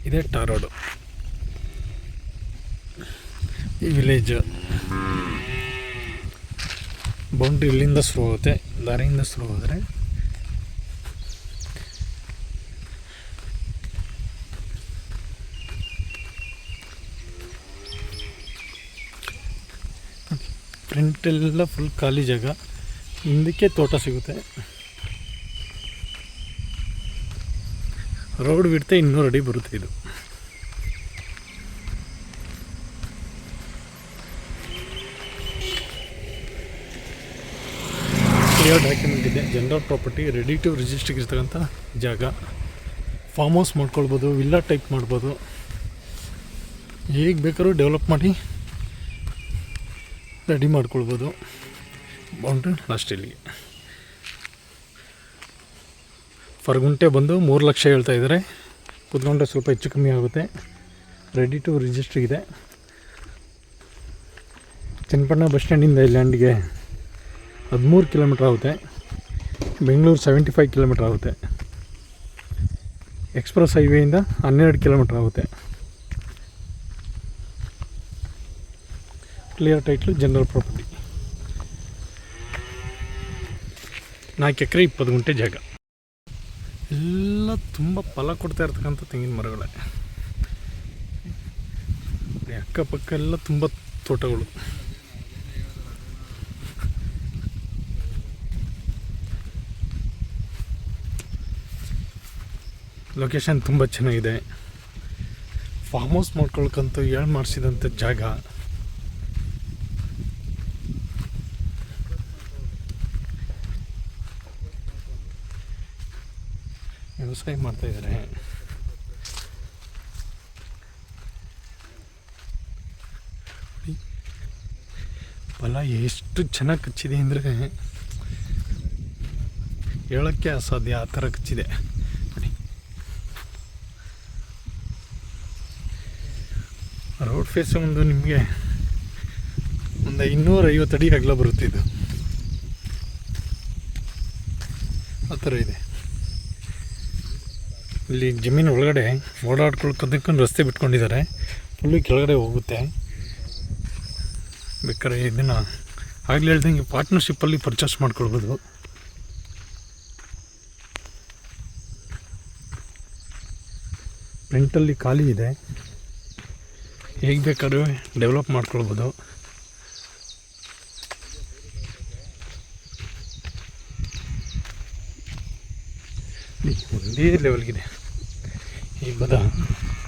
ಇದೇ tar road. ಈ village boundary ಇಲ್ಲಿಂದ ಶುರು ಆಗುತ್ತೆ, ದಾರಿಯಿಂದ ಶುರು ಹೋದರೆ ಫ್ರಂಟೆಲ್ಲ ಫುಲ್ ಖಾಲಿ ಜಾಗ, ಹಿಂದಕ್ಕೆ ತೋಟ ಸಿಗುತ್ತೆ. ರೋಡ್ ಬಿಡ್ತೆ 200 ಅಡಿ ಬರುತ್ತೆ. ಇದು ಕ್ಲಿಯರ್ ಡಾಕ್ಯುಮೆಂಟ್ ಇದೆ. ಜನರಲ್ ಪ್ರಾಪರ್ಟಿ, ರೆಡಿ ಟು ರಿಜಿಸ್ಟ್ರಿಗೆ ಇರ್ತಕ್ಕಂಥ ಜಾಗ. ಫಾರ್ಮ್ ಹೌಸ್ ಮಾಡ್ಕೊಳ್ಬೋದು, ವಿಲ್ಲಾ ಟೈಪ್ ಮಾಡ್ಬೋದು, ಹೇಗೆ ಬೇಕಾದ್ರೂ ಡೆವಲಪ್ ಮಾಡಿ ರೆಡಿ ಮಾಡ್ಕೊಳ್ಬೋದು. ಬೌಂಡ್ರಿ ಲಾಸ್ಟ್ ಇಲ್ಲಿಗೆ. ಪರ್ ಗುಂಟೆ ಬಂದು 3 ಲಕ್ಷ ಹೇಳ್ತಾ ಇದ್ದಾರೆ. ಕೂತ್ಕೊಂಡ್ರೆ ಸ್ವಲ್ಪ ಹೆಚ್ಚು ಕಮ್ಮಿ ಆಗುತ್ತೆ. ರೆಡಿ ಟು ರಿಜಿಸ್ಟ್ರ್ ಇದೆ. ಚನ್ನಪಟ್ಟಣ ಬಸ್ ಸ್ಟ್ಯಾಂಡಿಂದ ಈ ಲ್ಯಾಂಡ್ಗೆ 13 ಕಿಲೋಮೀಟ್ರ್ ಆಗುತ್ತೆ. ಬೆಂಗಳೂರು 75 ಕಿಲೋಮೀಟ್ರ್ ಆಗುತ್ತೆ. ಎಕ್ಸ್ಪ್ರೆಸ್ ಹೈವೇಯಿಂದ 12 ಕಿಲೋಮೀಟ್ರ್ ಆಗುತ್ತೆ. Clear title, general property. 4 ಎಕರೆ 20 ಗುಂಟೆ ಜಾಗ. ಎಲ್ಲ ತುಂಬ ಫಲ ಕೊಡ್ತಾ ಇರ್ತಕ್ಕಂಥ ತೆಂಗಿನ ಮರಗಳೇ. ಅಕ್ಕಪಕ್ಕ ಎಲ್ಲ ತುಂಬ ತೋಟಗಳು. ಲೊಕೇಶನ್ ತುಂಬ ಚೆನ್ನಾಗಿದೆ. ಫಾರ್ಮ್ ಹೌಸ್ ಮಾಡ್ಕೊಳ್ಕಂತ ಮಾಡಿಸಿದಂಥ ಜಾಗ. ವ್ಯವಸಾಯ ಮಾಡ್ತಾಯಿದ್ದಾರೆ. ಫಲ ಎಷ್ಟು ಚೆನ್ನಾಗಿ ಕಚ್ಚಿದೆ ಅಂದರೆ ಹೇಳೋಕ್ಕೆ ಅಸಾಧ್ಯ, ಆ ಥರ ಕಚ್ಚಿದೆ. ರೋಡ್ ಫೇಸ್ ಒಂದು ನಿಮಗೆ ಒಂದು 250 ಅಡಿ ಅಗಲ ಬರುತ್ತೆ. ಇದು ಆ ಥರ ಇದೆ. ಇಲ್ಲಿ ಜಮೀನು ಒಳಗಡೆ ಓಡಾಡ್ಕೊಂಡು ರಸ್ತೆ ಬಿಟ್ಕೊಂಡಿದ್ದಾರೆ. ಫುಲ್ಲು ಕೆಳಗಡೆ ಹೋಗುತ್ತೆ. ಬೇಕಾದ್ರೆ ಇದನ್ನು ಆಗಲೇ ಹೇಳ್ದಂಗೆ ಪಾರ್ಟ್ನರ್ಶಿಪ್ಪಲ್ಲಿ ಪರ್ಚೇಸ್ ಮಾಡ್ಕೊಳ್ಬೋದು. ಫ್ರಂಟಲ್ಲಿ ಖಾಲಿ ಇದೆ, ಹೇಗೆ ಬೇಕಾದ್ರೂ ಡೆವಲಪ್ ಮಾಡ್ಕೊಳ್ಬೋದು. ಒಂದೇ ಲೆವೆಲ್ಗಿದೆ. ಈ ಬದ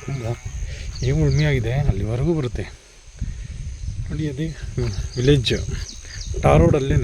ತುಂಬ ಏನು ಉಳ್ಮೆಯಾಗಿದೆ, ಅಲ್ಲಿವರೆಗೂ ಬರುತ್ತೆ ನೋಡಿ. ಅದೇ ವಿಲೇಜ್ ಟಾರ್ ರೋಡಲ್ಲೇ